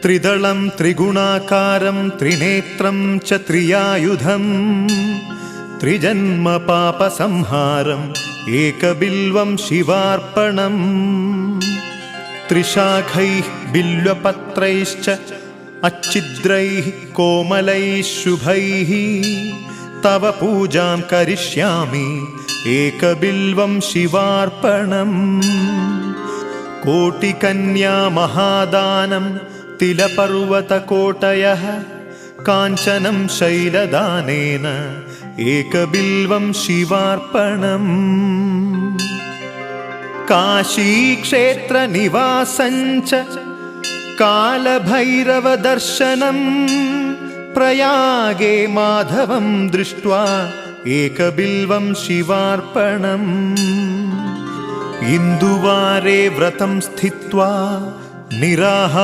त्रिदलं त्रिगुणाकारं त्रिनेत्रं च त्रियायुधं त्रिजन्म पापसंहारम् एकबिल्वं शिवार्पणम् त्रिशाखैः बिल्वपत्रैश्च अच्छिद्रैः कोमलैः शुभैः तव पूजां करिष्यामि एकबिल्वं शिवार्पणम् कोटिकन्या महादानं तिलपर्वतकोटयः काञ्चनं शैलदानेन एकबिल्वं शिवार्पणम् काशीक्षेत्रनिवासञ्च कालभैरवदर्शनं प्रयागे माधवं दृष्ट्वा एकबिल्वं शिवार्पणम् इन्दुवारे व्रतं स्थित्वा निराहारं